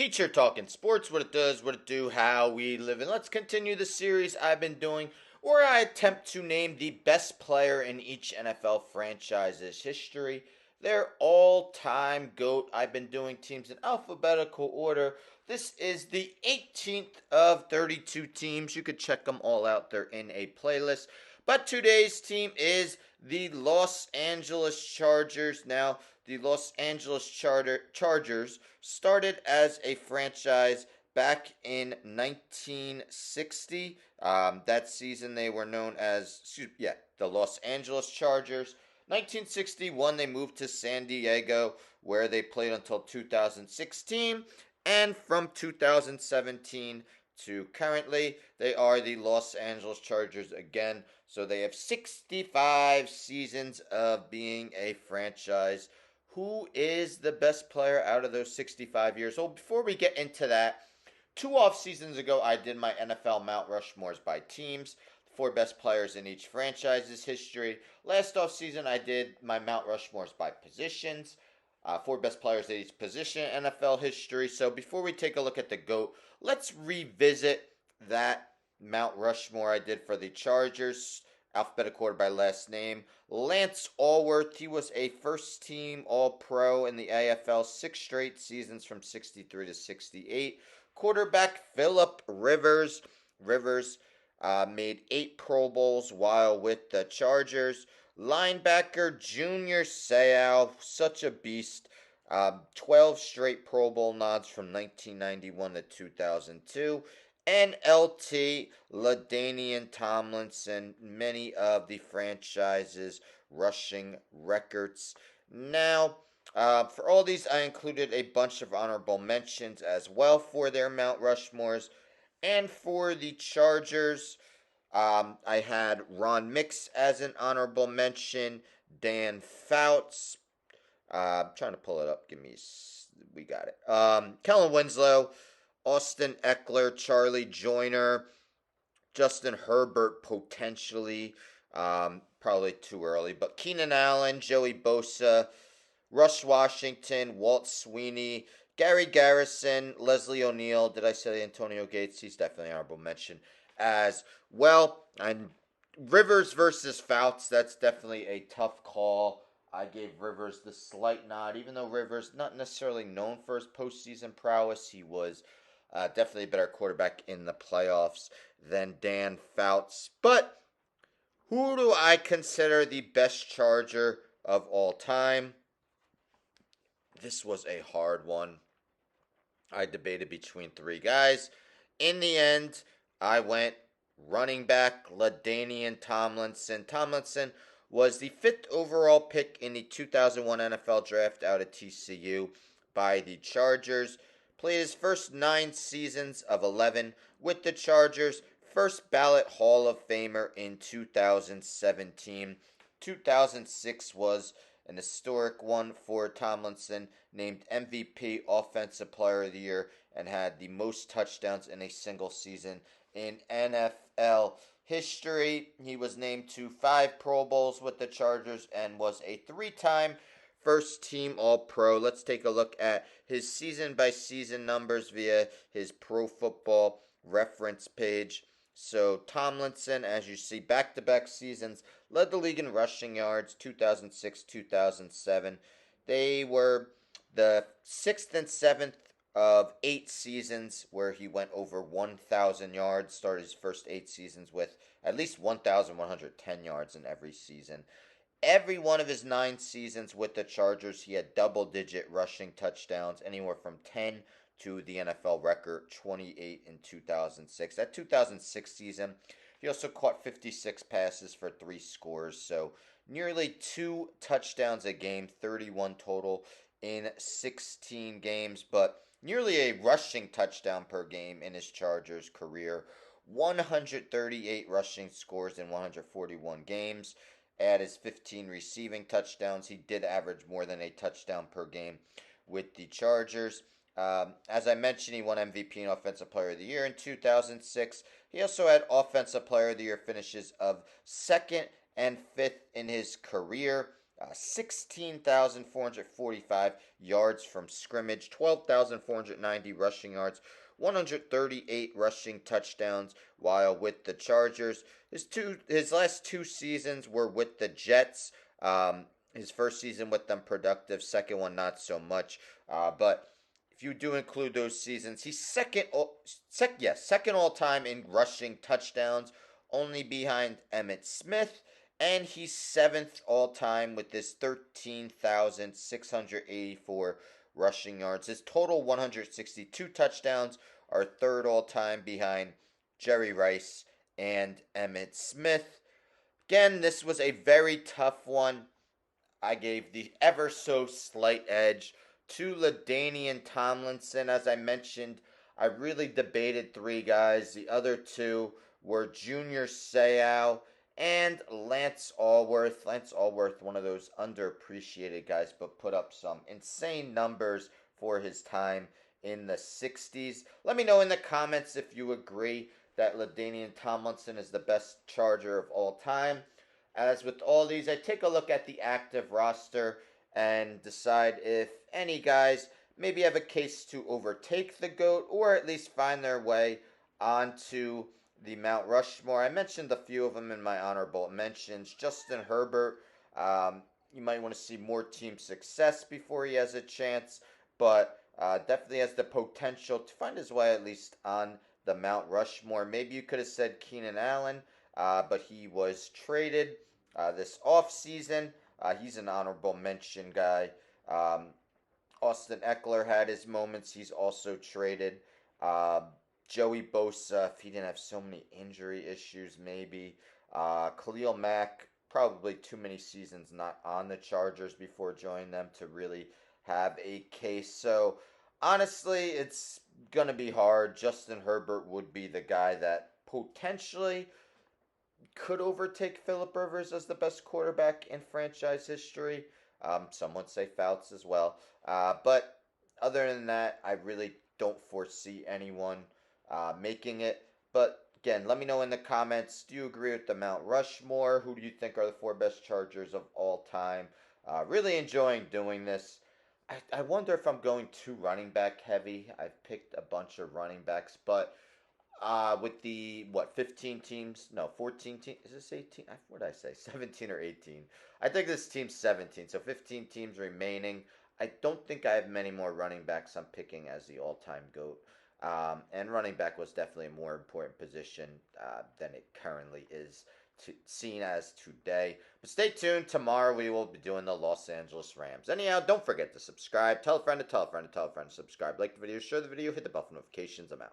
Teacher Talking Sports, what it does, what it do, how we live. And let's continue the series I've been doing where I attempt to name the best player in each NFL franchise's history, their all-time GOAT. I've been doing teams in alphabetical order. This is the 18th of 32 teams. You could check them all out. They're in a playlist. But today's team is the Los Angeles Chargers. Now, the Los Angeles Chargers started as a franchise back in 1960. That season they were known as, the Los Angeles Chargers. 1961 they moved to San Diego where they played until 2016. And from 2017 to currently, they are the Los Angeles Chargers again. So they have 65 seasons of being a franchise. Who is the best player out of those 65 years? Well, before we get into that, 2 off seasons ago, I did my NFL Mount Rushmores by teams, the 4 best players in each franchise's history. Last off season, I did my Mount Rushmores by positions, 4 best players at each position in NFL history. So before we take a look at the GOAT, let's revisit that Mount Rushmore I did for the Chargers, alphabetical order by last name. Lance Alworth, he was a first-team All-Pro in the AFL 6 straight seasons from 63 to 68. Quarterback Philip Rivers. Rivers made 8 Pro Bowls while with the Chargers. Linebacker Junior Seau, such a beast. 12 straight Pro Bowl nods from 1991 to 2002. And LT LaDainian Tomlinson, many of the franchise's rushing records. Now, for all these, I included a bunch of honorable mentions as well for their Mount Rushmores. And for the Chargers, I had Ron Mix as an honorable mention, Dan Fouts. I'm trying to pull it up. We got it. Kellen Winslow, Austin Eckler, Charlie Joyner, Justin Herbert potentially, probably too early, but Keenan Allen, Joey Bosa, Russ Washington, Walt Sweeney, Gary Garrison, Leslie O'Neal. Did I say Antonio Gates? He's definitely honorable mention as well. And Rivers versus Fouts, that's definitely a tough call. I gave Rivers the slight nod, even though Rivers not necessarily known for his postseason prowess. He was definitely a better quarterback in the playoffs than Dan Fouts. But who do I consider the best Charger of all time? This was a hard one. I debated between 3 guys. In the end, I went running back LaDainian Tomlinson. Tomlinson was the 5th overall pick in the 2001 NFL Draft out of TCU by the Chargers. Played his first 9 seasons of 11 with the Chargers. First ballot Hall of Famer in 2017. 2006 was an historic one for Tomlinson, named MVP Offensive Player of the Year, and had the most touchdowns in a single season in NFL history. He was named to 5 Pro Bowls with the Chargers and was a 3-time first-team All-Pro. Let's take a look at his season-by-season numbers via his Pro Football Reference page. So Tomlinson, as you see, back-to-back seasons, led the league in rushing yards, 2006-2007. They were the 6th and 7th of 8 seasons where he went over 1,000 yards. Started his first 8 seasons with at least 1,110 yards in every season. Every one of his 9 seasons with the Chargers, he had double-digit rushing touchdowns, anywhere from 10 to the NFL record, 28 in 2006. That 2006 season, he also caught 56 passes for 3 scores, so nearly 2 touchdowns a game, 31 total in 16 games, but nearly a rushing touchdown per game in his Chargers career. 138 rushing scores in 141 games. Add his 15 receiving touchdowns. He did average more than a touchdown per game with the Chargers. As I mentioned, he won MVP and Offensive Player of the Year in 2006. He also had Offensive Player of the Year finishes of 2nd and 5th in his career. 16,445 yards from scrimmage, 12,490 rushing yards, 138 rushing touchdowns while with the Chargers. His last two seasons were with the Jets. His first season with them productive, second one not so much. But if you do include those seasons, he's second all time in rushing touchdowns, only behind Emmitt Smith, and he's seventh all time with this 13,684 rushing yards. His total 162 touchdowns are third all time behind Jerry Rice and Emmitt Smith. Again, this was a very tough one. I gave the ever so slight edge to LaDainian Tomlinson. As I mentioned, I really debated three guys. The other two were Junior Seau and Lance Alworth. Lance Alworth, one of those underappreciated guys, but put up some insane numbers for his time in the 60s. Let me know in the comments if you agree that LaDainian Tomlinson is the best Charger of all time. As with all these, I take a look at the active roster and decide if any guys maybe have a case to overtake the GOAT or at least find their way onto the Mount Rushmore. I mentioned a few of them in my honorable mentions. Justin Herbert, you might want to see more team success before he has a chance, but definitely has the potential to find his way at least on the Mount Rushmore. Maybe you could have said Keenan Allen, but he was traded this offseason. He's an honorable mention guy. Austin Eckler had his moments. He's also traded. Joey Bosa, if he didn't have so many injury issues, maybe. Khalil Mack, probably too many seasons not on the Chargers before joining them to really have a case. So, honestly, it's going to be hard. Justin Herbert would be the guy that potentially could overtake Philip Rivers as the best quarterback in franchise history. Some would say Fouts as well. But other than that, I really don't foresee anyone making it. But again, let me know in the comments. Do you agree with the Mount Rushmore? Who do you think are the four best Chargers of all time? Really enjoying doing this. I wonder if I'm going too running back heavy. I've picked a bunch of running backs, but with the 15 teams? No, 14 teams. Is this 18? What did I say? 17 or 18? I think this team's 17. So 15 teams remaining. I don't think I have many more running backs I'm picking as the all-time GOAT. And running back was definitely a more important position than it currently is seen as today. But stay tuned. Tomorrow we will be doing the Los Angeles Rams. Anyhow, don't forget to subscribe. Tell a friend to tell a friend to tell a friend to subscribe. Like the video, share the video, hit the bell for notifications. I'm out.